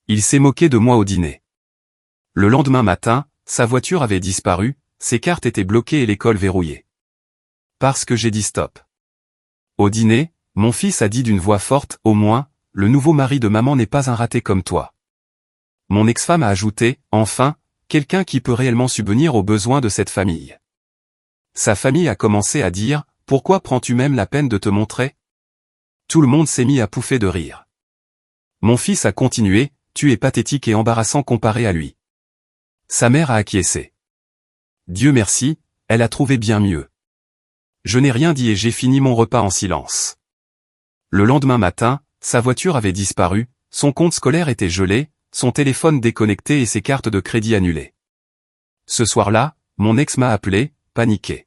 Il s'est moqué de moi au dîner. Le lendemain matin, sa voiture avait disparu, ses cartes étaient bloquées et l'école verrouillée. Parce que j'ai dit stop. Au dîner, mon fils a dit d'une voix forte, au moins, le nouveau mari de maman n'est pas un raté comme toi. Mon ex-femme a ajouté, enfin, quelqu'un qui peut réellement subvenir aux besoins de cette famille. Sa famille a commencé à dire, pourquoi prends-tu même la peine de te montrer? Tout le monde s'est mis à pouffer de rire. Mon fils a continué, tu es pathétique et embarrassant comparé à lui. Sa mère a acquiescé. Dieu merci, elle a trouvé bien mieux. Je n'ai rien dit et j'ai fini mon repas en silence. Le lendemain matin, sa voiture avait disparu, son compte scolaire était gelé, son téléphone déconnecté et ses cartes de crédit annulées. Ce soir-là, mon ex m'a appelé, paniqué.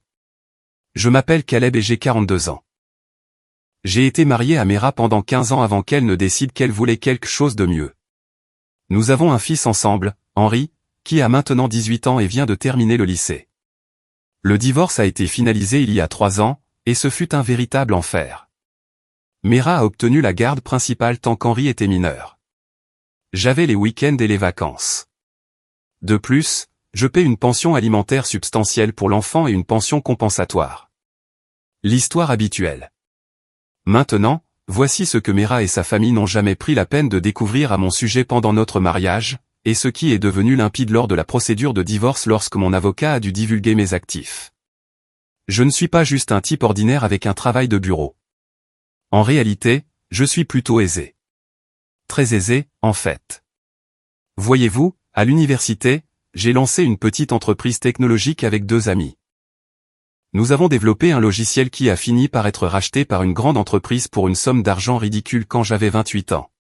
Je m'appelle Caleb et j'ai 42 ans. J'ai été marié à Mera pendant 15 ans avant qu'elle ne décide qu'elle voulait quelque chose de mieux. Nous avons un fils ensemble, Henri, qui a maintenant 18 ans et vient de terminer le lycée. Le divorce a été finalisé il y a 3 ans, et ce fut un véritable enfer. Mera a obtenu la garde principale tant qu'Henri était mineur. J'avais les week-ends et les vacances. De plus, je paie une pension alimentaire substantielle pour l'enfant et une pension compensatoire. L'histoire habituelle. Maintenant, voici ce que Mera et sa famille n'ont jamais pris la peine de découvrir à mon sujet pendant notre mariage, et ce qui est devenu limpide lors de la procédure de divorce lorsque mon avocat a dû divulguer mes actifs. Je ne suis pas juste un type ordinaire avec un travail de bureau. En réalité, je suis plutôt aisé. Très aisé, en fait. Voyez-vous, à l'université, j'ai lancé une petite entreprise technologique avec 2 amis. Nous avons développé un logiciel qui a fini par être racheté par une grande entreprise pour une somme d'argent ridicule quand j'avais 28 ans.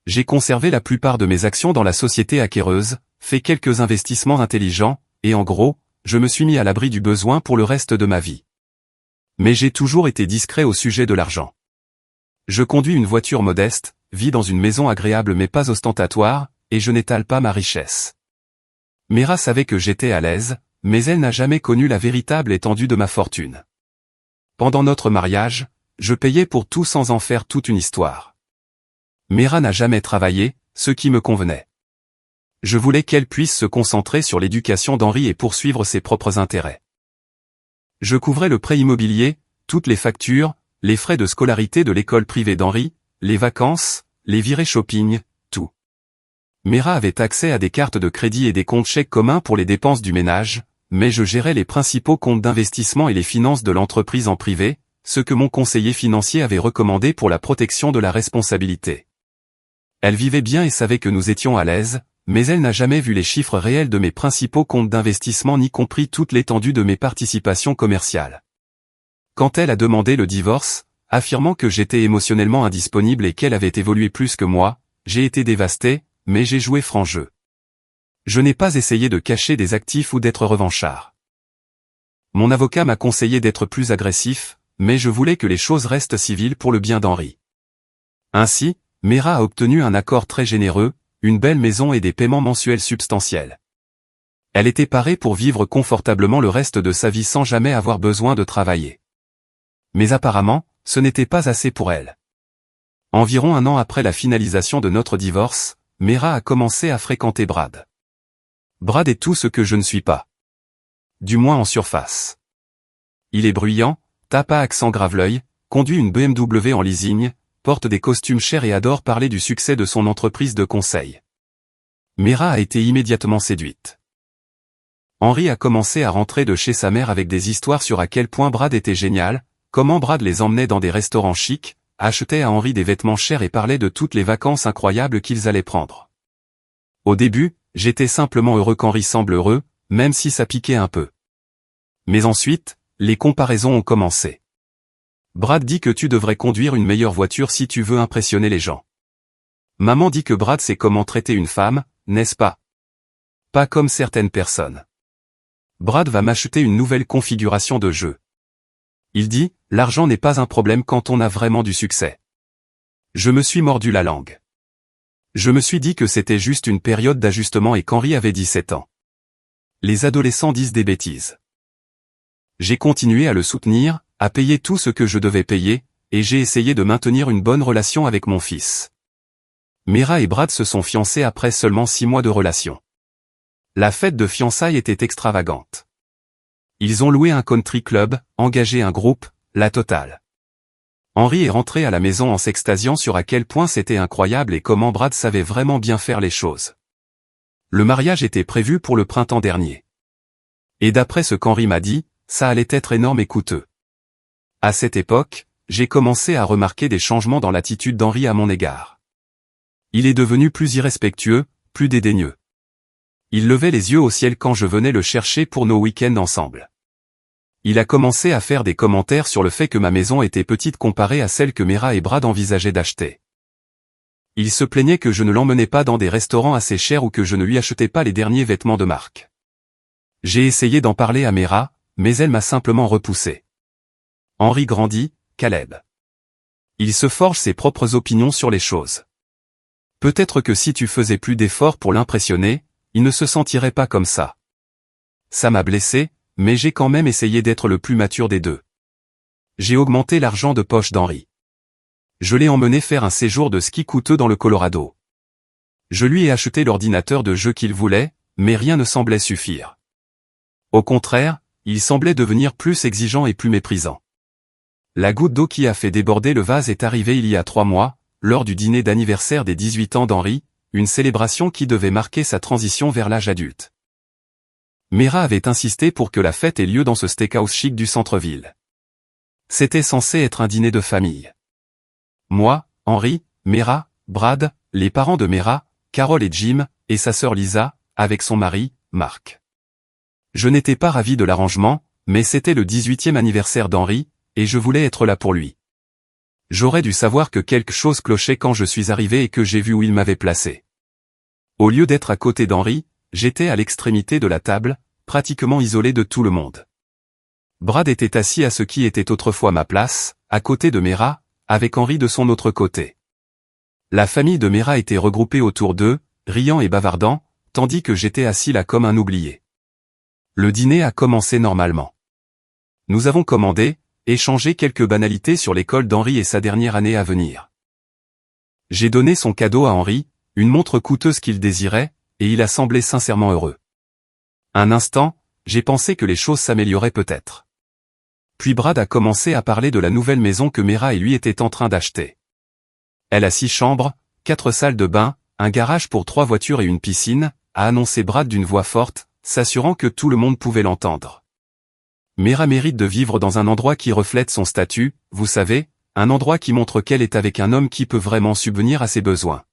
J'ai conservé la plupart de mes actions dans la société acquéreuse, fait quelques investissements intelligents, et en gros, je me suis mis à l'abri du besoin pour le reste de ma vie. Mais j'ai toujours été discret au sujet de l'argent. Je conduis une voiture modeste, vis dans une maison agréable mais pas ostentatoire, et je n'étale pas ma richesse. Mera savait que j'étais à l'aise, mais elle n'a jamais connu la véritable étendue de ma fortune. Pendant notre mariage, je payais pour tout sans en faire toute une histoire. Mera n'a jamais travaillé, ce qui me convenait. Je voulais qu'elle puisse se concentrer sur l'éducation d'Henri et poursuivre ses propres intérêts. Je couvrais le prêt immobilier, toutes les factures, les frais de scolarité de l'école privée d'Henri, les vacances, les virées shopping, tout. Mera avait accès à des cartes de crédit et des comptes chèques communs pour les dépenses du ménage, mais je gérais les principaux comptes d'investissement et les finances de l'entreprise en privé, ce que mon conseiller financier avait recommandé pour la protection de la responsabilité. Elle vivait bien et savait que nous étions à l'aise, mais elle n'a jamais vu les chiffres réels de mes principaux comptes d'investissement ni compris toute l'étendue de mes participations commerciales. Quand elle a demandé le divorce, affirmant que j'étais émotionnellement indisponible et qu'elle avait évolué plus que moi, j'ai été dévasté, mais j'ai joué franc jeu. Je n'ai pas essayé de cacher des actifs ou d'être revanchard. Mon avocat m'a conseillé d'être plus agressif, mais je voulais que les choses restent civiles pour le bien d'Henri. Ainsi, Mera a obtenu un accord très généreux, une belle maison et des paiements mensuels substantiels. Elle était parée pour vivre confortablement le reste de sa vie sans jamais avoir besoin de travailler. Mais apparemment, ce n'était pas assez pour elle. Environ 1 an après la finalisation de notre divorce, Mera a commencé à fréquenter Brad. Brad est tout ce que je ne suis pas. Du moins en surface. Il est bruyant, tape à accent grave-l'œil, conduit une BMW en leasing, porte des costumes chers et adore parler du succès de son entreprise de conseil. Mera a été immédiatement séduite. Henri a commencé à rentrer de chez sa mère avec des histoires sur à quel point Brad était génial, comment Brad les emmenait dans des restaurants chics, achetait à Henri des vêtements chers et parlait de toutes les vacances incroyables qu'ils allaient prendre. Au début, j'étais simplement heureux qu'Henri semble heureux, même si ça piquait un peu. Mais ensuite, les comparaisons ont commencé. Brad dit que tu devrais conduire une meilleure voiture si tu veux impressionner les gens. Maman dit que Brad sait comment traiter une femme, n'est-ce pas? Pas comme certaines personnes. Brad va m'acheter une nouvelle configuration de jeu. Il dit, l'argent n'est pas un problème quand on a vraiment du succès. Je me suis mordu la langue. Je me suis dit que c'était juste une période d'ajustement et qu'Henri avait 17 ans. Les adolescents disent des bêtises. J'ai continué à le soutenir, à payer tout ce que je devais payer, et j'ai essayé de maintenir une bonne relation avec mon fils. Mera et Brad se sont fiancés après seulement 6 mois de relation. La fête de fiançailles était extravagante. Ils ont loué un country club, engagé un groupe, la totale. Henry est rentré à la maison en s'extasiant sur à quel point c'était incroyable et comment Brad savait vraiment bien faire les choses. Le mariage était prévu pour le printemps dernier. Et d'après ce qu'Henry m'a dit, ça allait être énorme et coûteux. À cette époque, j'ai commencé à remarquer des changements dans l'attitude d'Henry à mon égard. Il est devenu plus irrespectueux, plus dédaigneux. Il levait les yeux au ciel quand je venais le chercher pour nos week-ends ensemble. Il a commencé à faire des commentaires sur le fait que ma maison était petite comparée à celle que Mera et Brad envisageaient d'acheter. Il se plaignait que je ne l'emmenais pas dans des restaurants assez chers ou que je ne lui achetais pas les derniers vêtements de marque. J'ai essayé d'en parler à Mera, mais elle m'a simplement repoussé. Henry grandit, Caleb. Il se forge ses propres opinions sur les choses. Peut-être que si tu faisais plus d'efforts pour l'impressionner, il ne se sentirait pas comme ça. Ça m'a blessé, mais j'ai quand même essayé d'être le plus mature des deux. J'ai augmenté l'argent de poche d'Henry. Je l'ai emmené faire un séjour de ski coûteux dans le Colorado. Je lui ai acheté l'ordinateur de jeu qu'il voulait, mais rien ne semblait suffire. Au contraire, il semblait devenir plus exigeant et plus méprisant. La goutte d'eau qui a fait déborder le vase est arrivée il y a 3 mois, lors du dîner d'anniversaire des 18 ans d'Henry, une célébration qui devait marquer sa transition vers l'âge adulte. Mera avait insisté pour que la fête ait lieu dans ce steakhouse chic du centre-ville. C'était censé être un dîner de famille. Moi, Henry, Mera, Brad, les parents de Mera, Carol et Jim, et sa sœur Lisa, avec son mari, Mark. Je n'étais pas ravi de l'arrangement, mais c'était le 18e anniversaire d'Henry, et je voulais être là pour lui. J'aurais dû savoir que quelque chose clochait quand je suis arrivé et que j'ai vu où il m'avait placé. Au lieu d'être à côté d'Henry, j'étais à l'extrémité de la table, pratiquement isolé de tout le monde. Brad était assis à ce qui était autrefois ma place, à côté de Mera, avec Henry de son autre côté. La famille de Mera était regroupée autour d'eux, riant et bavardant, tandis que j'étais assis là comme un oublié. Le dîner a commencé normalement. Nous avons commandé, échangé quelques banalités sur l'école d'Henry et sa dernière année à venir. J'ai donné son cadeau à Henry, une montre coûteuse qu'il désirait, et il a semblé sincèrement heureux. Un instant, j'ai pensé que les choses s'amélioraient peut-être. Puis Brad a commencé à parler de la nouvelle maison que Mera et lui étaient en train d'acheter. Elle a 6 chambres, 4 salles de bain, un garage pour 3 voitures et une piscine, a annoncé Brad d'une voix forte, s'assurant que tout le monde pouvait l'entendre. Mera mérite de vivre dans un endroit qui reflète son statut, vous savez, un endroit qui montre qu'elle est avec un homme qui peut vraiment subvenir à ses besoins.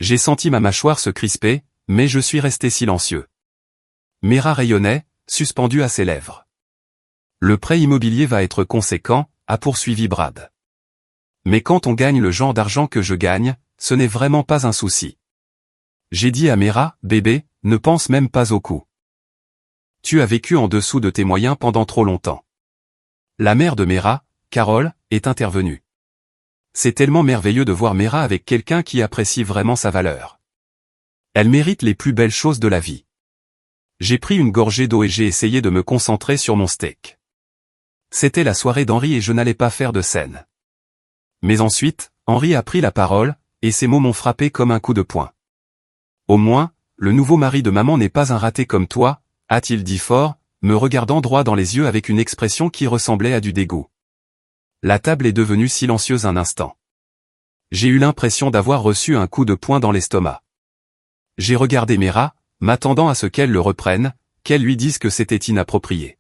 J'ai senti ma mâchoire se crisper, mais je suis resté silencieux. Mera rayonnait, suspendu à ses lèvres. Le prêt immobilier va être conséquent, a poursuivi Brad. Mais quand on gagne le genre d'argent que je gagne, ce n'est vraiment pas un souci. J'ai dit à Mera, bébé, ne pense même pas au coût. Tu as vécu en dessous de tes moyens pendant trop longtemps. La mère de Mera, Carol, est intervenue. C'est tellement merveilleux de voir Mera avec quelqu'un qui apprécie vraiment sa valeur. Elle mérite les plus belles choses de la vie. J'ai pris une gorgée d'eau et j'ai essayé de me concentrer sur mon steak. C'était la soirée d'Henry et je n'allais pas faire de scène. Mais ensuite, Henry a pris la parole, et ces mots m'ont frappé comme un coup de poing. Au moins, le nouveau mari de maman n'est pas un raté comme toi, a-t-il dit fort, me regardant droit dans les yeux avec une expression qui ressemblait à du dégoût. La table est devenue silencieuse un instant. J'ai eu l'impression d'avoir reçu un coup de poing dans l'estomac. J'ai regardé Mera, m'attendant à ce qu'elle le reprenne, qu'elle lui dise que c'était inapproprié.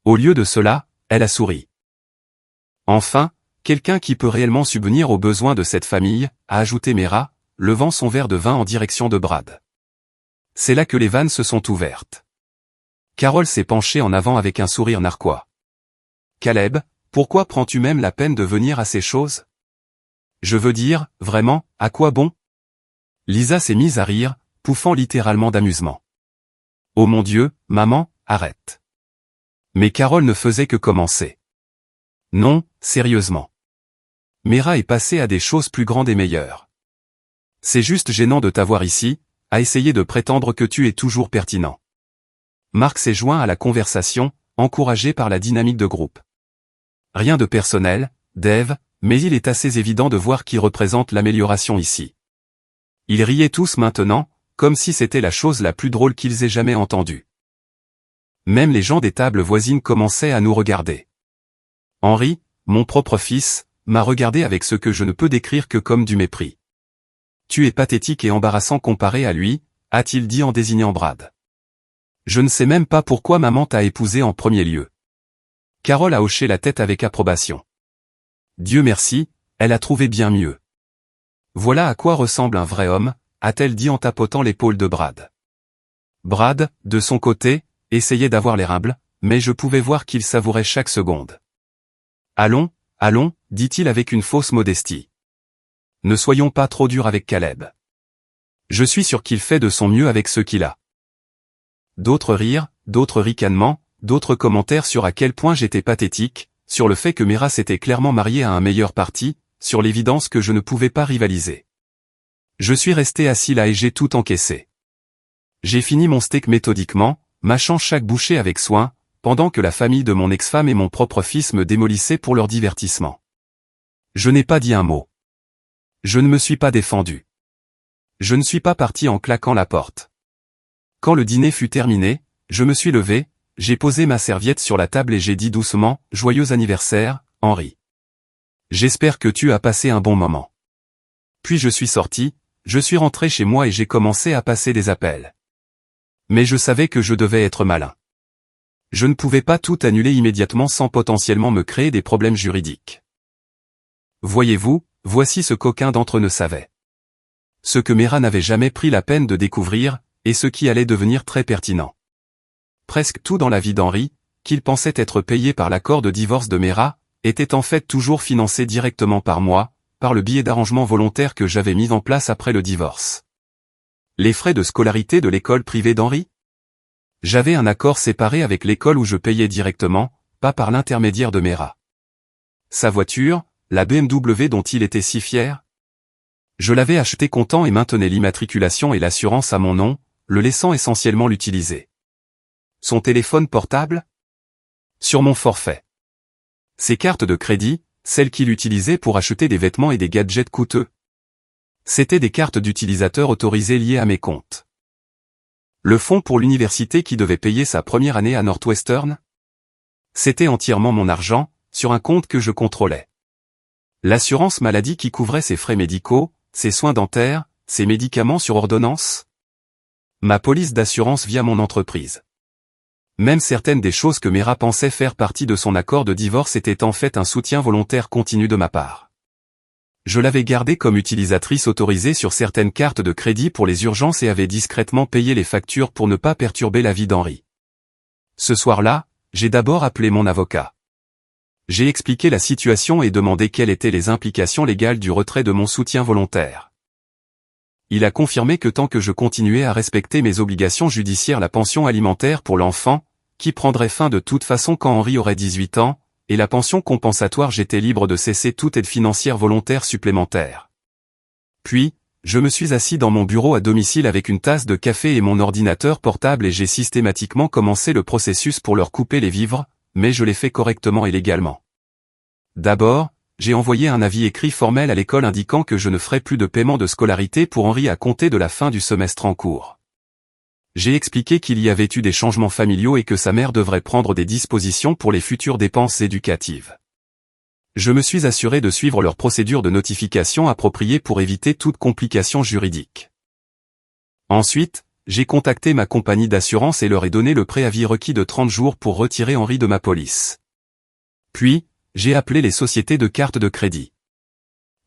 Au lieu de cela, elle a souri. Enfin, quelqu'un qui peut réellement subvenir aux besoins de cette famille, a ajouté Mera, levant son verre de vin en direction de Brad. C'est là que les vannes se sont ouvertes. Carol s'est penchée en avant avec un sourire narquois. Caleb, pourquoi prends-tu même la peine de venir à ces choses? Je veux dire, vraiment, à quoi bon? Lisa s'est mise à rire, pouffant littéralement d'amusement. Oh mon Dieu, maman, arrête. Mais Carol ne faisait que commencer. Non, sérieusement. Mera est passée à des choses plus grandes et meilleures. C'est juste gênant de t'avoir ici, à essayer de prétendre que tu es toujours pertinent. Mark s'est joint à la conversation, encouragé par la dynamique de groupe. Rien de personnel, Dave, mais il est assez évident de voir qui représente l'amélioration ici. Ils riaient tous maintenant, comme si c'était la chose la plus drôle qu'ils aient jamais entendue. Même les gens des tables voisines commençaient à nous regarder. Henri, mon propre fils, m'a regardé avec ce que je ne peux décrire que comme du mépris. « Tu es pathétique et embarrassant comparé à lui », a-t-il dit en désignant Brad. Je ne sais même pas pourquoi maman t'a épousé en premier lieu. Carole a hoché la tête avec approbation. Dieu merci, elle a trouvé bien mieux. Voilà à quoi ressemble un vrai homme, a-t-elle dit en tapotant l'épaule de Brad. Brad, de son côté, essayait d'avoir l'air humble, mais je pouvais voir qu'il savourait chaque seconde. Allons, allons, dit-il avec une fausse modestie. Ne soyons pas trop durs avec Caleb. Je suis sûr qu'il fait de son mieux avec ce qu'il a. D'autres rires, d'autres ricanements, d'autres commentaires sur à quel point j'étais pathétique, sur le fait que Mera s'était clairement mariée à un meilleur parti, sur l'évidence que je ne pouvais pas rivaliser. Je suis resté assis là et j'ai tout encaissé. J'ai fini mon steak méthodiquement, mâchant chaque bouchée avec soin, pendant que la famille de mon ex-femme et mon propre fils me démolissaient pour leur divertissement. Je n'ai pas dit un mot. Je ne me suis pas défendu. Je ne suis pas parti en claquant la porte. Quand le dîner fut terminé, je me suis levé, j'ai posé ma serviette sur la table et j'ai dit doucement « Joyeux anniversaire, Henri. J'espère que tu as passé un bon moment. » Puis je suis sorti, je suis rentré chez moi et j'ai commencé à passer des appels. Mais je savais que je devais être malin. Je ne pouvais pas tout annuler immédiatement sans potentiellement me créer des problèmes juridiques. Voyez-vous, voici ce qu'aucun d'entre eux ne savait. Ce que Mera n'avait jamais pris la peine de découvrir, et ce qui allait devenir très pertinent. Presque tout dans la vie d'Henri, qu'il pensait être payé par l'accord de divorce de Mera, était en fait toujours financé directement par moi, par le billet d'arrangement volontaire que j'avais mis en place après le divorce. Les frais de scolarité de l'école privée d'Henri? J'avais un accord séparé avec l'école où je payais directement, pas par l'intermédiaire de Mera. Sa voiture, la BMW dont il était si fier? Je l'avais acheté comptant et maintenais l'immatriculation et l'assurance à mon nom, le laissant essentiellement l'utiliser. Son téléphone portable? Sur mon forfait. Ses cartes de crédit, celles qu'il utilisait pour acheter des vêtements et des gadgets coûteux. C'étaient des cartes d'utilisateurs autorisées liées à mes comptes. Le fonds pour l'université qui devait payer sa première année à Northwestern? C'était entièrement mon argent, sur un compte que je contrôlais. L'assurance maladie qui couvrait ses frais médicaux, ses soins dentaires, ses médicaments sur ordonnance? Ma police d'assurance via mon entreprise. Même certaines des choses que Mera pensait faire partie de son accord de divorce étaient en fait un soutien volontaire continu de ma part. Je l'avais gardée comme utilisatrice autorisée sur certaines cartes de crédit pour les urgences et avais discrètement payé les factures pour ne pas perturber la vie d'Henri. Ce soir-là, j'ai d'abord appelé mon avocat. J'ai expliqué la situation et demandé quelles étaient les implications légales du retrait de mon soutien volontaire. Il a confirmé que tant que je continuais à respecter mes obligations judiciaires, la pension alimentaire pour l'enfant, qui prendrait fin de toute façon quand Henri aurait 18 ans, et la pension compensatoire, j'étais libre de cesser toute aide financière volontaire supplémentaire. Puis, je me suis assis dans mon bureau à domicile avec une tasse de café et mon ordinateur portable et j'ai systématiquement commencé le processus pour leur couper les vivres, mais je l'ai fait correctement et légalement. D'abord, j'ai envoyé un avis écrit formel à l'école indiquant que je ne ferai plus de paiement de scolarité pour Henri à compter de la fin du semestre en cours. J'ai expliqué qu'il y avait eu des changements familiaux et que sa mère devrait prendre des dispositions pour les futures dépenses éducatives. Je me suis assuré de suivre leur procédure de notification appropriée pour éviter toute complication juridique. Ensuite, j'ai contacté ma compagnie d'assurance et leur ai donné le préavis requis de 30 jours pour retirer Henri de ma police. Puis, j'ai appelé les sociétés de cartes de crédit.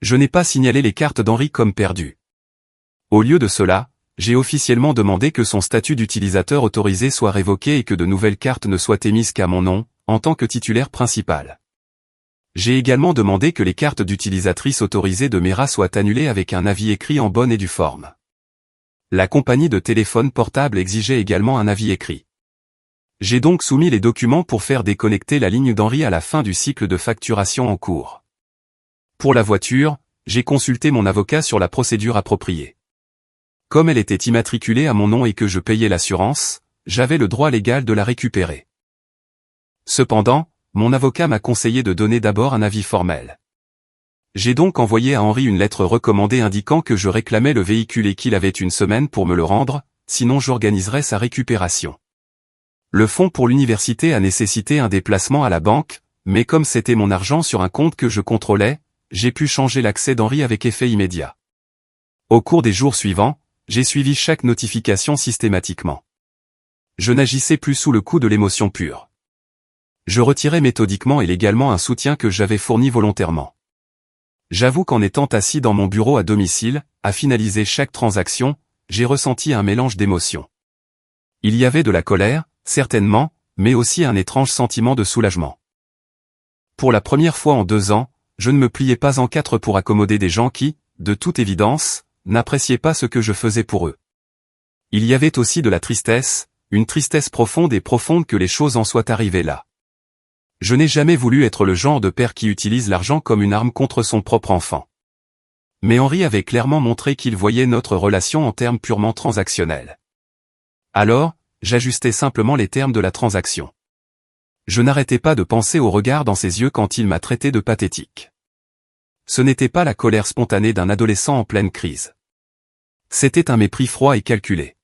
Je n'ai pas signalé les cartes d'Henri comme perdues. Au lieu de cela, j'ai officiellement demandé que son statut d'utilisateur autorisé soit révoqué et que de nouvelles cartes ne soient émises qu'à mon nom, en tant que titulaire principal. J'ai également demandé que les cartes d'utilisatrice autorisées de Mera soient annulées avec un avis écrit en bonne et due forme. La compagnie de téléphone portable exigeait également un avis écrit. J'ai donc soumis les documents pour faire déconnecter la ligne d'Henri à la fin du cycle de facturation en cours. Pour la voiture, j'ai consulté mon avocat sur la procédure appropriée. Comme elle était immatriculée à mon nom et que je payais l'assurance, j'avais le droit légal de la récupérer. Cependant, mon avocat m'a conseillé de donner d'abord un avis formel. J'ai donc envoyé à Henri une lettre recommandée indiquant que je réclamais le véhicule et qu'il avait une semaine pour me le rendre, sinon j'organiserais sa récupération. Le fonds pour l'université a nécessité un déplacement à la banque, mais comme c'était mon argent sur un compte que je contrôlais, j'ai pu changer l'accès d'Henri avec effet immédiat. Au cours des jours suivants, j'ai suivi chaque notification systématiquement. Je n'agissais plus sous le coup de l'émotion pure. Je retirais méthodiquement et légalement un soutien que j'avais fourni volontairement. J'avoue qu'en étant assis dans mon bureau à domicile, à finaliser chaque transaction, j'ai ressenti un mélange d'émotions. Il y avait de la colère, certainement, mais aussi un étrange sentiment de soulagement. Pour la première fois en 2 ans, je ne me pliais pas en quatre pour accommoder des gens qui, de toute évidence, n'appréciaient pas ce que je faisais pour eux. Il y avait aussi de la tristesse, une tristesse profonde et profonde que les choses en soient arrivées là. Je n'ai jamais voulu être le genre de père qui utilise l'argent comme une arme contre son propre enfant. Mais Henri avait clairement montré qu'il voyait notre relation en termes purement transactionnels. Alors, j'ajustais simplement les termes de la transaction. Je n'arrêtais pas de penser au regard dans ses yeux quand il m'a traité de pathétique. Ce n'était pas la colère spontanée d'un adolescent en pleine crise. C'était un mépris froid et calculé.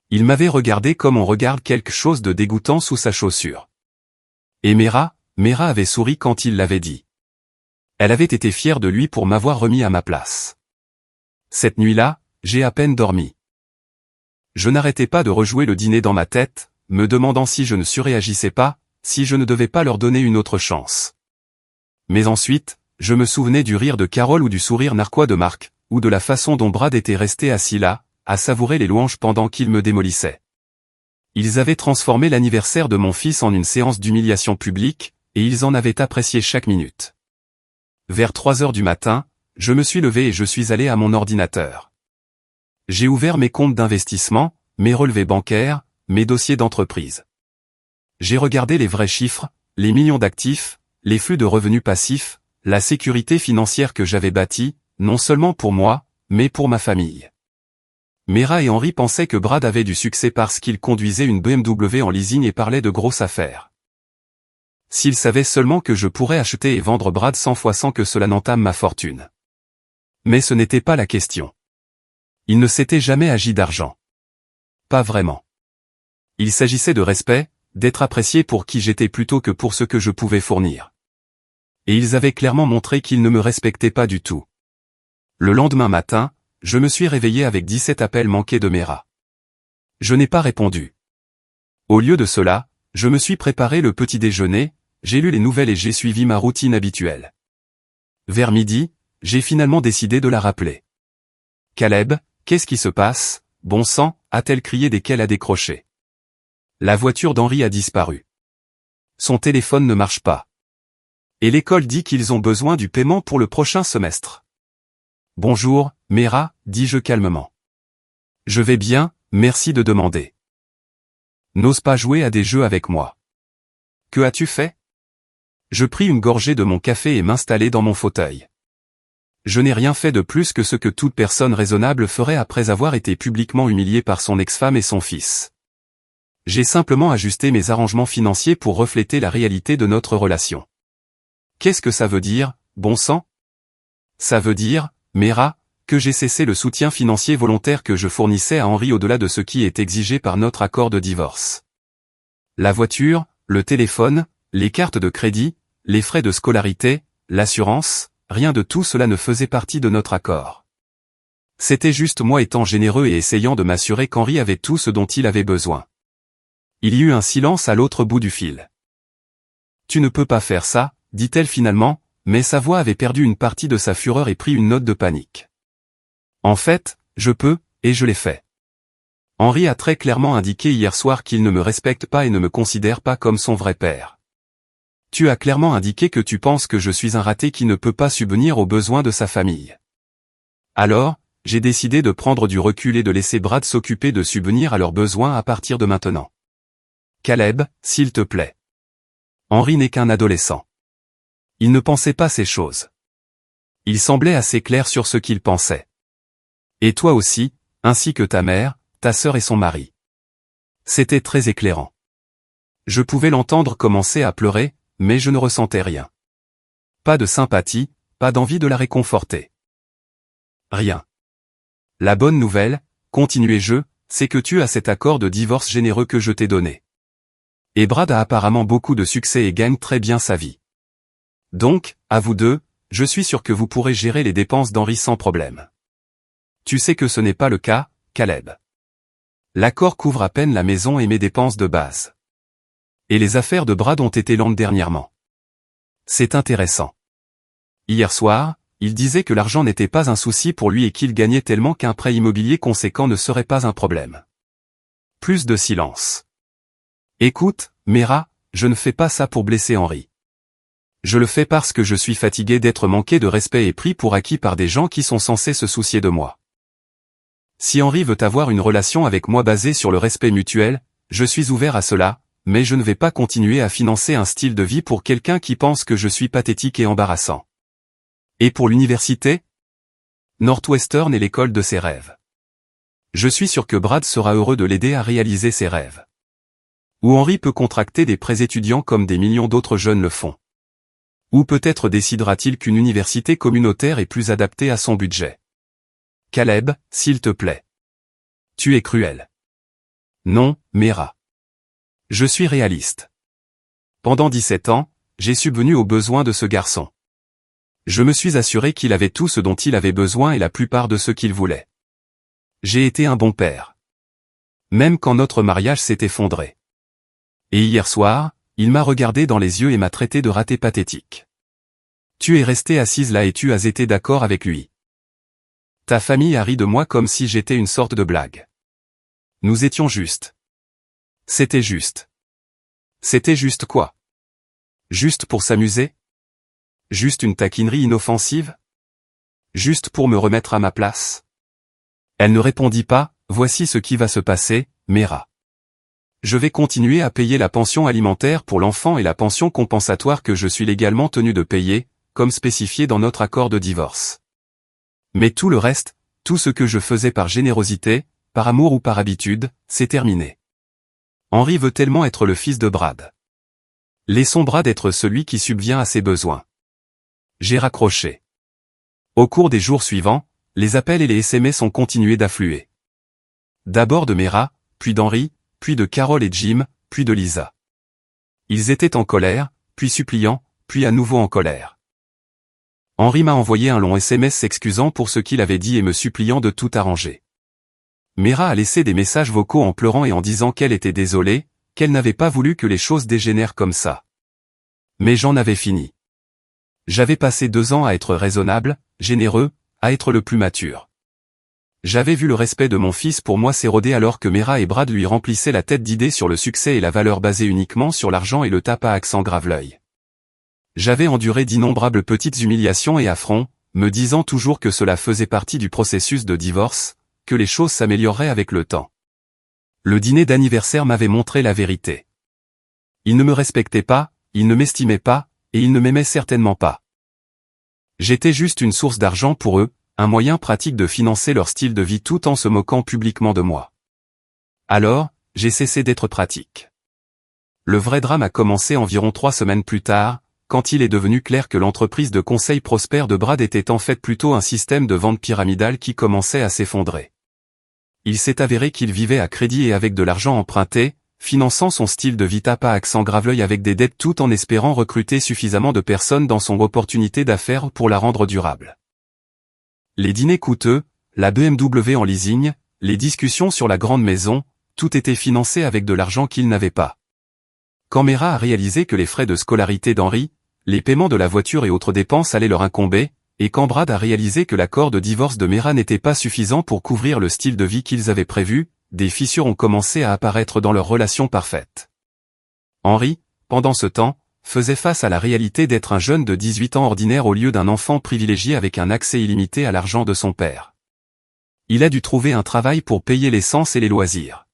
Il m'avait regardé comme on regarde quelque chose de dégoûtant sous sa chaussure. Et Mera avait souri quand il l'avait dit. Elle avait été fière de lui pour m'avoir remis à ma place. Cette nuit-là, j'ai à peine dormi. Je n'arrêtais pas de rejouer le dîner dans ma tête, me demandant si je ne surréagissais pas, si je ne devais pas leur donner une autre chance. Mais ensuite, je me souvenais du rire de Carole ou du sourire narquois de Marc, ou de la façon dont Brad était resté assis là, à savourer les louanges pendant qu'il me démolissait. Ils avaient transformé l'anniversaire de mon fils en une séance d'humiliation publique, et ils en avaient apprécié chaque minute. Vers 3 heures du matin, je me suis levé et je suis allé à mon ordinateur. J'ai ouvert mes comptes d'investissement, mes relevés bancaires, mes dossiers d'entreprise. J'ai regardé les vrais chiffres, les millions d'actifs, les flux de revenus passifs, la sécurité financière que j'avais bâtie, non seulement pour moi, mais pour ma famille. Mera et Henri pensaient que Brad avait du succès parce qu'il conduisait une BMW en leasing et parlait de grosses affaires. S'ils savaient seulement que je pourrais acheter et vendre Brad 100 fois sans que cela n'entame ma fortune. Mais ce n'était pas la question. Il ne s'était jamais agi d'argent. Pas vraiment. Il s'agissait de respect, d'être apprécié pour qui j'étais plutôt que pour ce que je pouvais fournir. Et ils avaient clairement montré qu'ils ne me respectaient pas du tout. Le lendemain matin, je me suis réveillé avec 17 appels manqués de Mera. Je n'ai pas répondu. Au lieu de cela, je me suis préparé le petit déjeuner, j'ai lu les nouvelles et j'ai suivi ma routine habituelle. Vers midi, j'ai finalement décidé de la rappeler. « Caleb, qu'est-ce qui se passe, bon sang ?» a-t-elle crié dès qu'elle a décroché. La voiture d'Henri a disparu. Son téléphone ne marche pas. Et l'école dit qu'ils ont besoin du paiement pour le prochain semestre. « Bonjour, Mera, dis-je calmement. Je vais bien, merci de demander. N'ose pas jouer à des jeux avec moi. Que as-tu fait? Je pris une gorgée de mon café et m'installai dans mon fauteuil. Je n'ai rien fait de plus que ce que toute personne raisonnable ferait après avoir été publiquement humiliée par son ex-femme et son fils. J'ai simplement ajusté mes arrangements financiers pour refléter la réalité de notre relation. Qu'est-ce que ça veut dire, bon sang? Ça veut dire, Mera, que j'ai cessé le soutien financier volontaire que je fournissais à Henri au-delà de ce qui est exigé par notre accord de divorce. La voiture, le téléphone, les cartes de crédit, les frais de scolarité, l'assurance, rien de tout cela ne faisait partie de notre accord. C'était juste moi étant généreux et essayant de m'assurer qu'Henri avait tout ce dont il avait besoin. Il y eut un silence à l'autre bout du fil. « Tu ne peux pas faire ça », dit-elle finalement, mais sa voix avait perdu une partie de sa fureur et pris une note de panique. En fait, je peux, et je l'ai fait. Henri a très clairement indiqué hier soir qu'il ne me respecte pas et ne me considère pas comme son vrai père. Tu as clairement indiqué que tu penses que je suis un raté qui ne peut pas subvenir aux besoins de sa famille. Alors, j'ai décidé de prendre du recul et de laisser Brad s'occuper de subvenir à leurs besoins à partir de maintenant. Caleb, s'il te plaît. Henri n'est qu'un adolescent. Il ne pensait pas ces choses. Il semblait assez clair sur ce qu'il pensait. Et toi aussi, ainsi que ta mère, ta sœur et son mari. C'était très éclairant. Je pouvais l'entendre commencer à pleurer, mais je ne ressentais rien. Pas de sympathie, pas d'envie de la réconforter. Rien. La bonne nouvelle, continuai-je, c'est que tu as cet accord de divorce généreux que je t'ai donné. Et Brad a apparemment beaucoup de succès et gagne très bien sa vie. Donc, à vous deux, je suis sûr que vous pourrez gérer les dépenses d'Henry sans problème. Tu sais que ce n'est pas le cas, Caleb. L'accord couvre à peine la maison et mes dépenses de base. Et les affaires de Brad ont été lentes dernièrement. C'est intéressant. Hier soir, il disait que l'argent n'était pas un souci pour lui et qu'il gagnait tellement qu'un prêt immobilier conséquent ne serait pas un problème. Plus de silence. Écoute, Mera, je ne fais pas ça pour blesser Henry. Je le fais parce que je suis fatigué d'être manqué de respect et pris pour acquis par des gens qui sont censés se soucier de moi. Si Henry veut avoir une relation avec moi basée sur le respect mutuel, je suis ouvert à cela, mais je ne vais pas continuer à financer un style de vie pour quelqu'un qui pense que je suis pathétique et embarrassant. Et pour l'université? Northwestern est l'école de ses rêves. Je suis sûr que Brad sera heureux de l'aider à réaliser ses rêves. Ou Henry peut contracter des prêts étudiants comme des millions d'autres jeunes le font. Ou peut-être décidera-t-il qu'une université communautaire est plus adaptée à son budget. Caleb, s'il te plaît. Tu es cruel. Non, Mera. Je suis réaliste. Pendant 17 ans, j'ai subvenu aux besoins de ce garçon. Je me suis assuré qu'il avait tout ce dont il avait besoin et la plupart de ce qu'il voulait. J'ai été un bon père. Même quand notre mariage s'est effondré. Et hier soir, il m'a regardé dans les yeux et m'a traité de raté pathétique. Tu es restée assise là et tu as été d'accord avec lui. Ta famille a ri de moi comme si j'étais une sorte de blague. Nous étions justes. C'était juste. C'était juste quoi? Juste pour s'amuser? Juste une taquinerie inoffensive? Juste pour me remettre à ma place? Elle ne répondit pas, voici ce qui va se passer, Mera. Je vais continuer à payer la pension alimentaire pour l'enfant et la pension compensatoire que je suis légalement tenu de payer, comme spécifié dans notre accord de divorce. Mais tout le reste, tout ce que je faisais par générosité, par amour ou par habitude, c'est terminé. Henry veut tellement être le fils de Brad. Laissons Brad être celui qui subvient à ses besoins. J'ai raccroché. Au cours des jours suivants, les appels et les SMS ont continué d'affluer. D'abord de Mera, puis d'Henry, puis de Carol et Jim, puis de Lisa. Ils étaient en colère, puis suppliants, puis à nouveau en colère. Henry m'a envoyé un long SMS s'excusant pour ce qu'il avait dit et me suppliant de tout arranger. Mera a laissé des messages vocaux en pleurant et en disant qu'elle était désolée, qu'elle n'avait pas voulu que les choses dégénèrent comme ça. Mais j'en avais fini. J'avais passé 2 ans à être raisonnable, généreux, à être le plus mature. J'avais vu le respect de mon fils pour moi s'éroder alors que Mera et Brad lui remplissaient la tête d'idées sur le succès et la valeur basée uniquement sur l'argent et le tape à accent grave-l'œil. J'avais enduré d'innombrables petites humiliations et affronts, me disant toujours que cela faisait partie du processus de divorce, que les choses s'amélioreraient avec le temps. Le dîner d'anniversaire m'avait montré la vérité. Ils ne me respectaient pas, ils ne m'estimaient pas, et ils ne m'aimaient certainement pas. J'étais juste une source d'argent pour eux, un moyen pratique de financer leur style de vie tout en se moquant publiquement de moi. Alors, j'ai cessé d'être pratique. Le vrai drame a commencé environ 3 semaines plus tard, quand il est devenu clair que l'entreprise de conseil prospère de Brad était en fait plutôt un système de vente pyramidale qui commençait à s'effondrer. Il s'est avéré qu'il vivait à crédit et avec de l'argent emprunté, finançant son style de vie tape à accent grave-l'œil avec des dettes tout en espérant recruter suffisamment de personnes dans son opportunité d'affaires pour la rendre durable. Les dîners coûteux, la BMW en leasing, les discussions sur la grande maison, tout était financé avec de l'argent qu'il n'avait pas. Quand Mera a réalisé que les frais de scolarité d'Henry, les paiements de la voiture et autres dépenses allaient leur incomber, et quand Brad a réalisé que l'accord de divorce de Mera n'était pas suffisant pour couvrir le style de vie qu'ils avaient prévu, des fissures ont commencé à apparaître dans leur relation parfaite. Henry, pendant ce temps, faisait face à la réalité d'être un jeune de 18 ans ordinaire au lieu d'un enfant privilégié avec un accès illimité à l'argent de son père. Il a dû trouver un travail pour payer l'essence et les loisirs.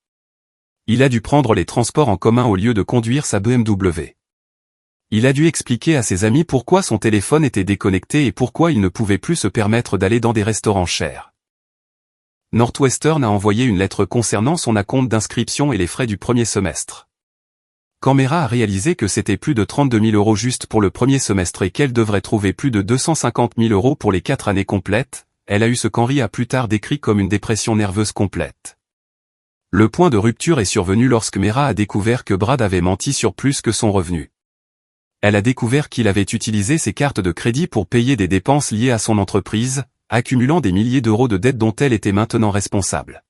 Il a dû prendre les transports en commun au lieu de conduire sa BMW. Il a dû expliquer à ses amis pourquoi son téléphone était déconnecté et pourquoi il ne pouvait plus se permettre d'aller dans des restaurants chers. Northwestern a envoyé une lettre concernant son acompte d'inscription et les frais du premier semestre. Quand Mera a réalisé que c'était plus de 32 000 € juste pour le premier semestre et qu'elle devrait trouver plus de 250 000 € pour les 4 années complètes, elle a eu ce qu'Henri a plus tard décrit comme une dépression nerveuse complète. Le point de rupture est survenu lorsque Mera a découvert que Brad avait menti sur plus que son revenu. Elle a découvert qu'il avait utilisé ses cartes de crédit pour payer des dépenses liées à son entreprise, accumulant des milliers d'euros de dettes dont elle était maintenant responsable.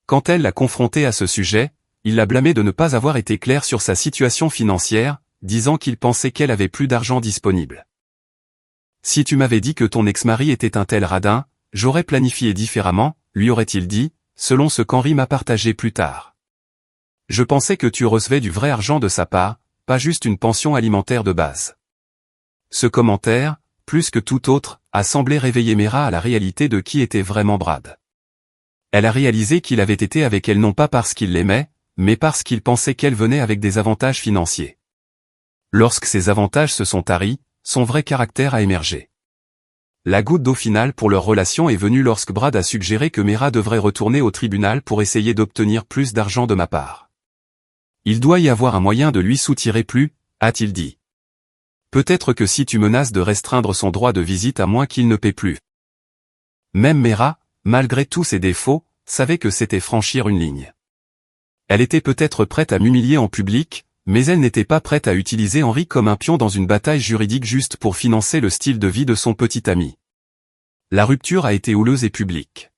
Quand elle l'a confronté à ce sujet, il l'a blâmé de ne pas avoir été clair sur sa situation financière, disant qu'il pensait qu'elle avait plus d'argent disponible. « Si tu m'avais dit que ton ex-mari était un tel radin, j'aurais planifié différemment, lui aurait-il dit, selon ce qu'Henri m'a partagé plus tard. Je pensais que tu recevais du vrai argent de sa part, pas juste une pension alimentaire de base. » Ce commentaire, plus que tout autre, a semblé réveiller Mera à la réalité de qui était vraiment Brad. Elle a réalisé qu'il avait été avec elle non pas parce qu'il l'aimait, mais parce qu'il pensait qu'elle venait avec des avantages financiers. Lorsque ces avantages se sont taris, son vrai caractère a émergé. La goutte d'eau finale pour leur relation est venue lorsque Brad a suggéré que Mera devrait retourner au tribunal pour essayer d'obtenir plus d'argent de ma part. Il doit y avoir un moyen de lui soutirer plus, a-t-il dit. Peut-être que si tu menaces de restreindre son droit de visite à moins qu'il ne paie plus. Même Mera, malgré tous ses défauts, savait que c'était franchir une ligne. Elle était peut-être prête à m'humilier en public, mais elle n'était pas prête à utiliser Henri comme un pion dans une bataille juridique juste pour financer le style de vie de son petit ami. La rupture a été houleuse et publique.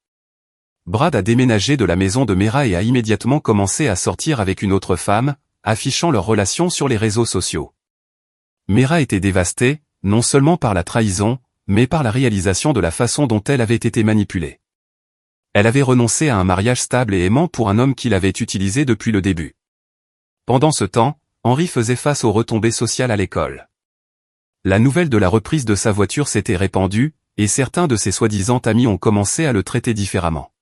Brad a déménagé de la maison de Mera et a immédiatement commencé à sortir avec une autre femme, affichant leur relation sur les réseaux sociaux. Mera était dévastée, non seulement par la trahison, mais par la réalisation de la façon dont elle avait été manipulée. Elle avait renoncé à un mariage stable et aimant pour un homme qui l'avait utilisé depuis le début. Pendant ce temps, Henri faisait face aux retombées sociales à l'école. La nouvelle de la reprise de sa voiture s'était répandue, et certains de ses soi-disant amis ont commencé à le traiter différemment.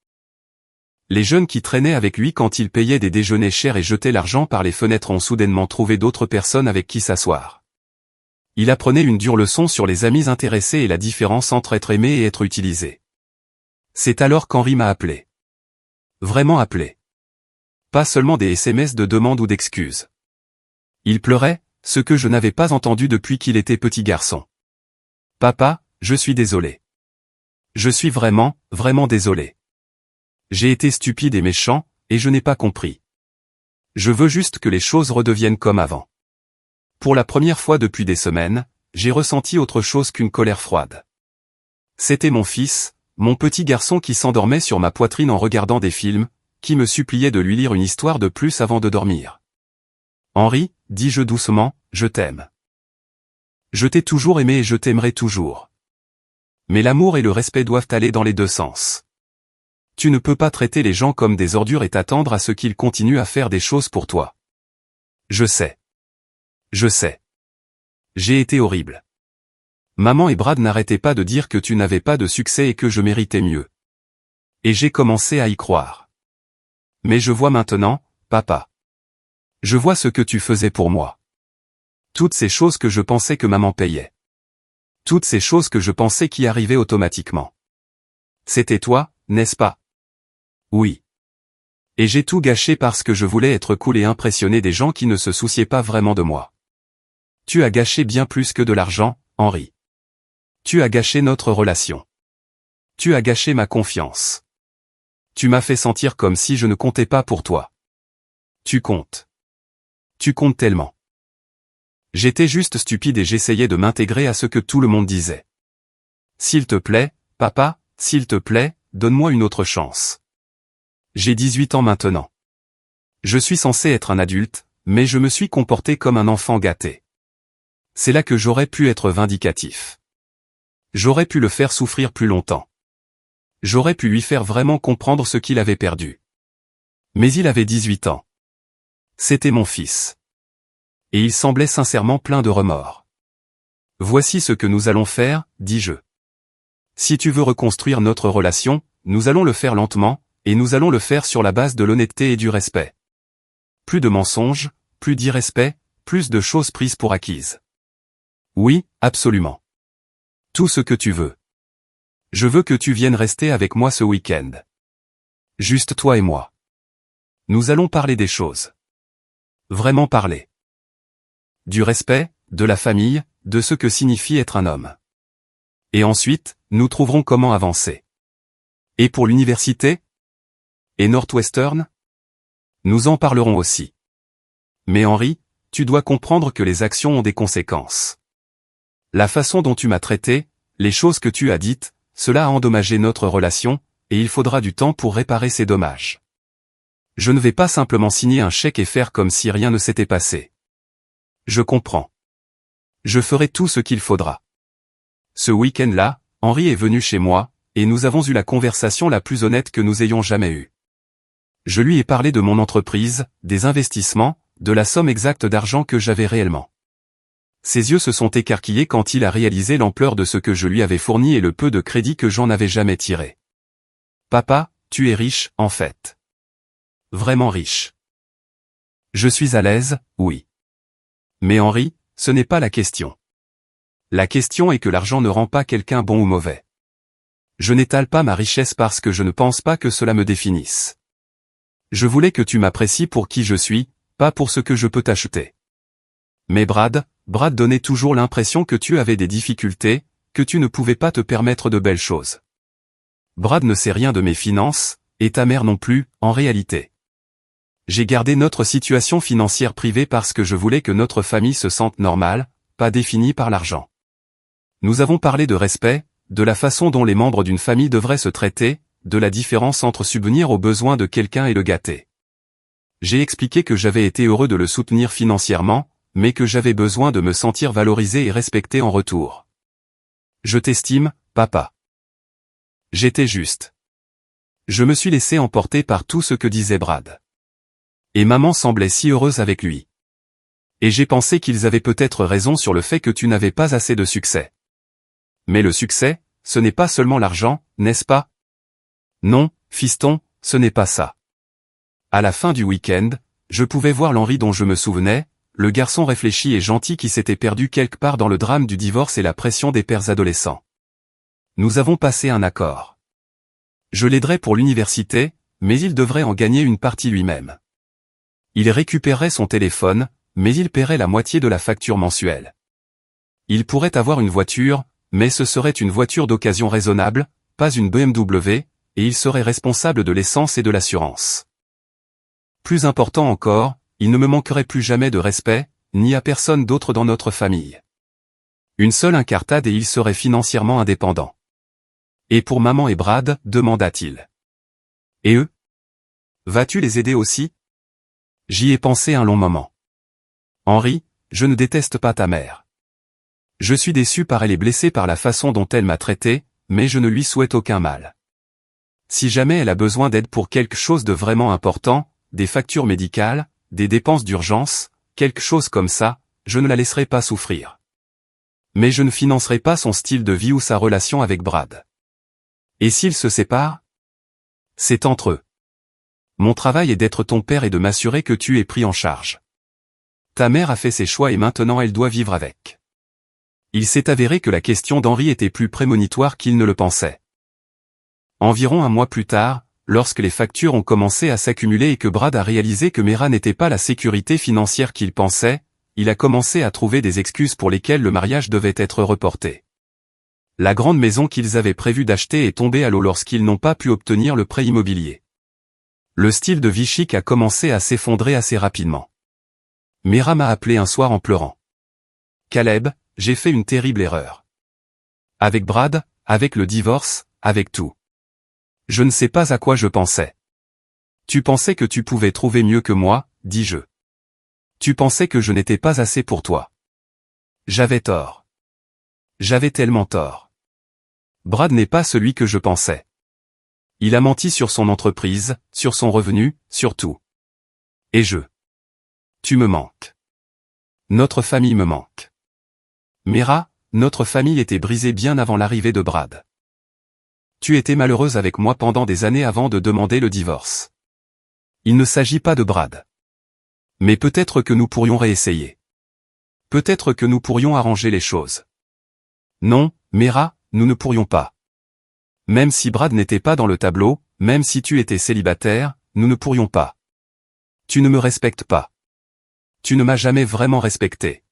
Les jeunes qui traînaient avec lui quand il payait des déjeuners chers et jetait l'argent par les fenêtres ont soudainement trouvé d'autres personnes avec qui s'asseoir. Il apprenait une dure leçon sur les amis intéressés et la différence entre être aimé et être utilisé. C'est alors qu'Henri m'a appelé. Vraiment appelé. Pas seulement des SMS de demande ou d'excuses. Il pleurait, ce que je n'avais pas entendu depuis qu'il était petit garçon. « Papa, je suis désolé. Je suis vraiment, vraiment désolé. J'ai été stupide et méchant, et je n'ai pas compris. Je veux juste que les choses redeviennent comme avant. » Pour la première fois depuis des semaines, j'ai ressenti autre chose qu'une colère froide. C'était mon fils, mon petit garçon qui s'endormait sur ma poitrine en regardant des films, qui me suppliait de lui lire une histoire de plus avant de dormir. « Henri, dis-je doucement, je t'aime. Je t'ai toujours aimé et je t'aimerai toujours. Mais l'amour et le respect doivent aller dans les deux sens. Tu ne peux pas traiter les gens comme des ordures et t'attendre à ce qu'ils continuent à faire des choses pour toi. Je sais. Je sais. J'ai été horrible. Maman et Brad n'arrêtaient pas de dire que tu n'avais pas de succès et que je méritais mieux. Et j'ai commencé à y croire. Mais je vois maintenant, papa. Je vois ce que tu faisais pour moi. Toutes ces choses que je pensais que maman payait. Toutes ces choses que je pensais qui arrivaient automatiquement. C'était toi, n'est-ce pas? Oui. Et j'ai tout gâché parce que je voulais être cool et impressionner des gens qui ne se souciaient pas vraiment de moi. Tu as gâché bien plus que de l'argent, Henri. Tu as gâché notre relation. Tu as gâché ma confiance. Tu m'as fait sentir comme si je ne comptais pas pour toi. Tu comptes. Tu comptes tellement. J'étais juste stupide et j'essayais de m'intégrer à ce que tout le monde disait. S'il te plaît, papa, s'il te plaît, donne-moi une autre chance. J'ai 18 ans maintenant. Je suis censé être un adulte, mais je me suis comporté comme un enfant gâté. C'est là que j'aurais pu être vindicatif. J'aurais pu le faire souffrir plus longtemps. J'aurais pu lui faire vraiment comprendre ce qu'il avait perdu. Mais il avait 18 ans. C'était mon fils. Et il semblait sincèrement plein de remords. Voici ce que nous allons faire, dis-je. Si tu veux reconstruire notre relation, nous allons le faire lentement, et nous allons le faire sur la base de l'honnêteté et du respect. Plus de mensonges, plus d'irrespect, plus de choses prises pour acquises. Oui, absolument. Tout ce que tu veux. Je veux que tu viennes rester avec moi ce week-end. Juste toi et moi. Nous allons parler des choses. Vraiment parler. Du respect, de la famille, de ce que signifie être un homme. Et ensuite, nous trouverons comment avancer. Et pour l'université? Et Northwestern? Nous en parlerons aussi. Mais Henry, tu dois comprendre que les actions ont des conséquences. La façon dont tu m'as traité, les choses que tu as dites, cela a endommagé notre relation, et il faudra du temps pour réparer ces dommages. Je ne vais pas simplement signer un chèque et faire comme si rien ne s'était passé. Je comprends. Je ferai tout ce qu'il faudra. Ce week-end-là, Henry est venu chez moi, et nous avons eu la conversation la plus honnête que nous ayons jamais eue. Je lui ai parlé de mon entreprise, des investissements, de la somme exacte d'argent que j'avais réellement. Ses yeux se sont écarquillés quand il a réalisé l'ampleur de ce que je lui avais fourni et le peu de crédit que j'en avais jamais tiré. Papa, tu es riche, en fait. Vraiment riche. Je suis à l'aise, oui. Mais Henry, ce n'est pas la question. La question est que l'argent ne rend pas quelqu'un bon ou mauvais. Je n'étale pas ma richesse parce que je ne pense pas que cela me définisse. Je voulais que tu m'apprécies pour qui je suis, pas pour ce que je peux t'acheter. Mais Brad donnait toujours l'impression que tu avais des difficultés, que tu ne pouvais pas te permettre de belles choses. Brad ne sait rien de mes finances, et ta mère non plus, en réalité. J'ai gardé notre situation financière privée parce que je voulais que notre famille se sente normale, pas définie par l'argent. Nous avons parlé de respect, de la façon dont les membres d'une famille devraient se traiter, de la différence entre subvenir aux besoins de quelqu'un et le gâter. J'ai expliqué que j'avais été heureux de le soutenir financièrement, mais que j'avais besoin de me sentir valorisé et respecté en retour. Je t'estime, papa. J'étais juste. Je me suis laissé emporter par tout ce que disait Brad. Et maman semblait si heureuse avec lui. Et j'ai pensé qu'ils avaient peut-être raison sur le fait que tu n'avais pas assez de succès. Mais le succès, ce n'est pas seulement l'argent, n'est-ce pas? Non, fiston, ce n'est pas ça. À la fin du week-end, je pouvais voir l'Henry dont je me souvenais, le garçon réfléchi et gentil qui s'était perdu quelque part dans le drame du divorce et la pression des pères adolescents. Nous avons passé un accord. Je l'aiderais pour l'université, mais il devrait en gagner une partie lui-même. Il récupérerait son téléphone, mais il paierait la moitié de la facture mensuelle. Il pourrait avoir une voiture, mais ce serait une voiture d'occasion raisonnable, pas une BMW, et il serait responsable de l'essence et de l'assurance. Plus important encore, il ne me manquerait plus jamais de respect, ni à personne d'autre dans notre famille. Une seule incartade et il serait financièrement indépendant. Et pour maman et Brad, demanda-t-il. Et eux? Vas-tu les aider aussi? J'y ai pensé un long moment. Henry, je ne déteste pas ta mère. Je suis déçu par elle et blessé par la façon dont elle m'a traité, mais je ne lui souhaite aucun mal. Si jamais elle a besoin d'aide pour quelque chose de vraiment important, des factures médicales, des dépenses d'urgence, quelque chose comme ça, je ne la laisserai pas souffrir. Mais je ne financerai pas son style de vie ou sa relation avec Brad. Et s'ils se séparent? C'est entre eux. Mon travail est d'être ton père et de m'assurer que tu es pris en charge. Ta mère a fait ses choix et maintenant elle doit vivre avec. Il s'est avéré que la question d'Henry était plus prémonitoire qu'il ne le pensait. Environ un mois plus tard, lorsque les factures ont commencé à s'accumuler et que Brad a réalisé que Mera n'était pas la sécurité financière qu'il pensait, il a commencé à trouver des excuses pour lesquelles le mariage devait être reporté. La grande maison qu'ils avaient prévu d'acheter est tombée à l'eau lorsqu'ils n'ont pas pu obtenir le prêt immobilier. Le style de vie chic a commencé à s'effondrer assez rapidement. Mera m'a appelé un soir en pleurant. Caleb, j'ai fait une terrible erreur. Avec Brad, avec le divorce, avec tout. Je ne sais pas à quoi je pensais. Tu pensais que tu pouvais trouver mieux que moi, dis-je. Tu pensais que je n'étais pas assez pour toi. J'avais tort. J'avais tellement tort. Brad n'est pas celui que je pensais. Il a menti sur son entreprise, sur son revenu, sur tout. Et je. Tu me manques. Notre famille me manque. Mera, notre famille était brisée bien avant l'arrivée de Brad. Tu étais malheureuse avec moi pendant des années avant de demander le divorce. Il ne s'agit pas de Brad. Mais peut-être que nous pourrions réessayer. Peut-être que nous pourrions arranger les choses. Non, Mera, nous ne pourrions pas. Même si Brad n'était pas dans le tableau, même si tu étais célibataire, nous ne pourrions pas. Tu ne me respectes pas. Tu ne m'as jamais vraiment respecté.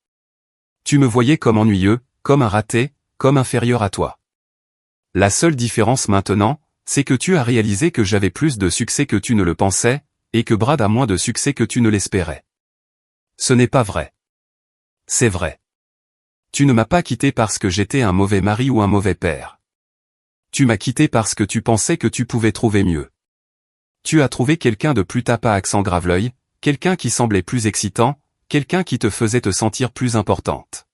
Tu me voyais comme ennuyeux, comme un raté, comme inférieur à toi. La seule différence maintenant, c'est que tu as réalisé que j'avais plus de succès que tu ne le pensais, et que Brad a moins de succès que tu ne l'espérais. Ce n'est pas vrai. C'est vrai. Tu ne m'as pas quitté parce que j'étais un mauvais mari ou un mauvais père. Tu m'as quitté parce que tu pensais que tu pouvais trouver mieux. Tu as trouvé quelqu'un de plus tapa accent grave-l'œil, quelqu'un qui semblait plus excitant, quelqu'un qui te faisait te sentir plus importante.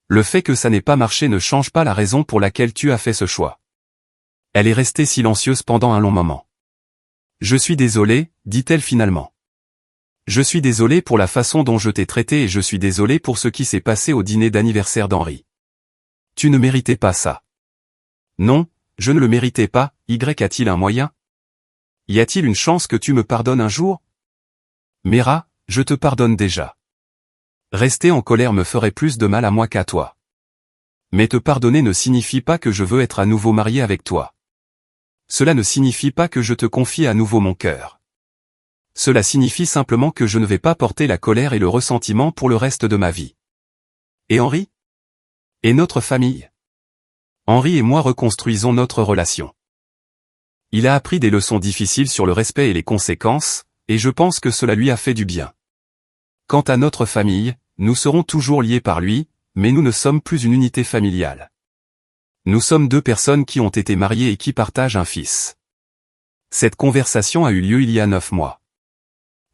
Le fait que ça n'ait pas marché ne change pas la raison pour laquelle tu as fait ce choix. Elle est restée silencieuse pendant un long moment. Je suis désolé, dit-elle finalement. Je suis désolé pour la façon dont je t'ai traité et je suis désolé pour ce qui s'est passé au dîner d'anniversaire d'Henri. Tu ne méritais pas ça. Non, je ne le méritais pas, a-t-il un moyen? Y a-t-il une chance que tu me pardonnes un jour? Mera, je te pardonne déjà. Rester en colère me ferait plus de mal à moi qu'à toi. Mais te pardonner ne signifie pas que je veux être à nouveau marié avec toi. Cela ne signifie pas que je te confie à nouveau mon cœur. Cela signifie simplement que je ne vais pas porter la colère et le ressentiment pour le reste de ma vie. Et Henri? Et notre famille? Henri et moi reconstruisons notre relation. Il a appris des leçons difficiles sur le respect et les conséquences, et je pense que cela lui a fait du bien. Quant à notre famille, nous serons toujours liés par lui, mais nous ne sommes plus une unité familiale. Nous sommes deux personnes qui ont été mariées et qui partagent un fils. Cette conversation a eu lieu il y a 9 mois.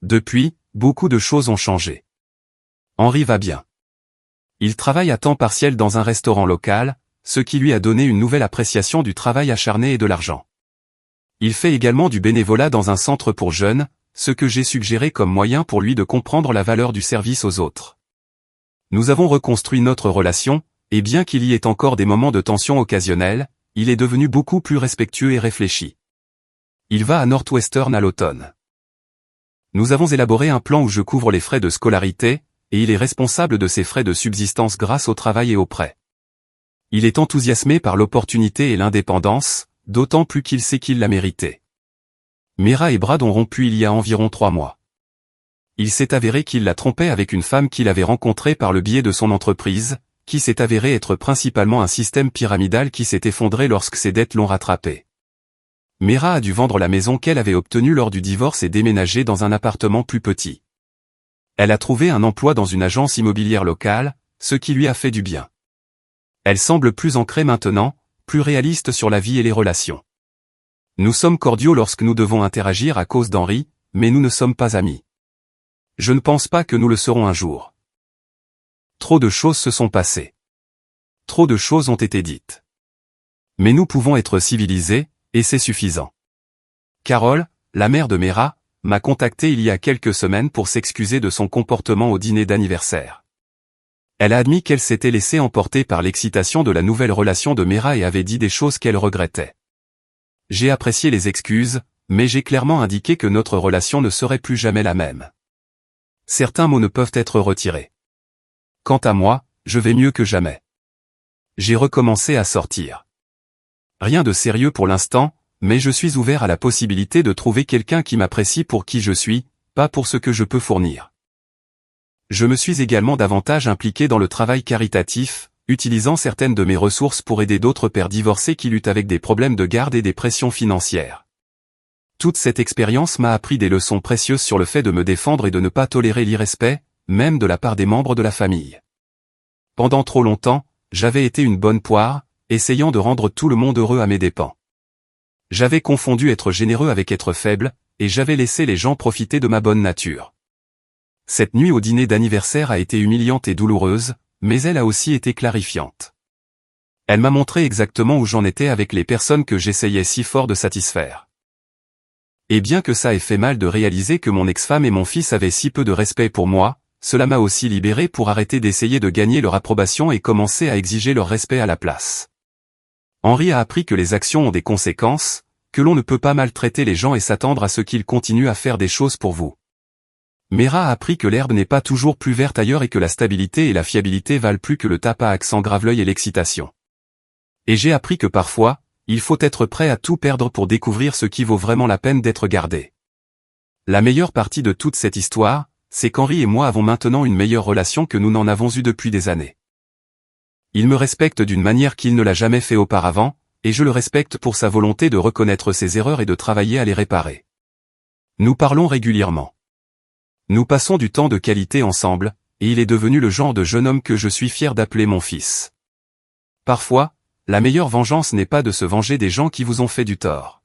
Depuis, beaucoup de choses ont changé. Henri va bien. Il travaille à temps partiel dans un restaurant local, ce qui lui a donné une nouvelle appréciation du travail acharné et de l'argent. Il fait également du bénévolat dans un centre pour jeunes, ce que j'ai suggéré comme moyen pour lui de comprendre la valeur du service aux autres. Nous avons reconstruit notre relation, et bien qu'il y ait encore des moments de tension occasionnels, il est devenu beaucoup plus respectueux et réfléchi. Il va à Northwestern à l'automne. Nous avons élaboré un plan où je couvre les frais de scolarité, et il est responsable de ses frais de subsistance grâce au travail et aux prêts. Il est enthousiasmé par l'opportunité et l'indépendance, d'autant plus qu'il sait qu'il l'a mérité. Mera et Brad ont rompu il y a environ 3 mois. Il s'est avéré qu'il la trompait avec une femme qu'il avait rencontrée par le biais de son entreprise, qui s'est avéré être principalement un système pyramidal qui s'est effondré lorsque ses dettes l'ont rattrapé. Mera a dû vendre la maison qu'elle avait obtenue lors du divorce et déménager dans un appartement plus petit. Elle a trouvé un emploi dans une agence immobilière locale, ce qui lui a fait du bien. Elle semble plus ancrée maintenant, plus réaliste sur la vie et les relations. Nous sommes cordiaux lorsque nous devons interagir à cause d'Henri, mais nous ne sommes pas amis. Je ne pense pas que nous le serons un jour. Trop de choses se sont passées. Trop de choses ont été dites. Mais nous pouvons être civilisés, et c'est suffisant. Carole, la mère de Mera, m'a contacté il y a quelques semaines pour s'excuser de son comportement au dîner d'anniversaire. Elle a admis qu'elle s'était laissée emporter par l'excitation de la nouvelle relation de Mera et avait dit des choses qu'elle regrettait. J'ai apprécié les excuses, mais j'ai clairement indiqué que notre relation ne serait plus jamais la même. Certains mots ne peuvent être retirés. Quant à moi, je vais mieux que jamais. J'ai recommencé à sortir. Rien de sérieux pour l'instant, mais je suis ouvert à la possibilité de trouver quelqu'un qui m'apprécie pour qui je suis, pas pour ce que je peux fournir. Je me suis également davantage impliqué dans le travail caritatif, utilisant certaines de mes ressources pour aider d'autres pères divorcés qui luttent avec des problèmes de garde et des pressions financières. Toute cette expérience m'a appris des leçons précieuses sur le fait de me défendre et de ne pas tolérer l'irrespect, même de la part des membres de la famille. Pendant trop longtemps, j'avais été une bonne poire, essayant de rendre tout le monde heureux à mes dépens. J'avais confondu être généreux avec être faible, et j'avais laissé les gens profiter de ma bonne nature. Cette nuit au dîner d'anniversaire a été humiliante et douloureuse, mais elle a aussi été clarifiante. Elle m'a montré exactement où j'en étais avec les personnes que j'essayais si fort de satisfaire. Et bien que ça ait fait mal de réaliser que mon ex-femme et mon fils avaient si peu de respect pour moi, cela m'a aussi libéré pour arrêter d'essayer de gagner leur approbation et commencer à exiger leur respect à la place. Henri a appris que les actions ont des conséquences, que l'on ne peut pas maltraiter les gens et s'attendre à ce qu'ils continuent à faire des choses pour vous. Mera a appris que l'herbe n'est pas toujours plus verte ailleurs et que la stabilité et la fiabilité valent plus que le tape à accent grave-l'œil et l'excitation. Et j'ai appris que parfois, il faut être prêt à tout perdre pour découvrir ce qui vaut vraiment la peine d'être gardé. La meilleure partie de toute cette histoire, c'est qu'Henri et moi avons maintenant une meilleure relation que nous n'en avons eu depuis des années. Il me respecte d'une manière qu'il ne l'a jamais fait auparavant, et je le respecte pour sa volonté de reconnaître ses erreurs et de travailler à les réparer. Nous parlons régulièrement. Nous passons du temps de qualité ensemble, et il est devenu le genre de jeune homme que je suis fier d'appeler mon fils. Parfois, la meilleure vengeance n'est pas de se venger des gens qui vous ont fait du tort.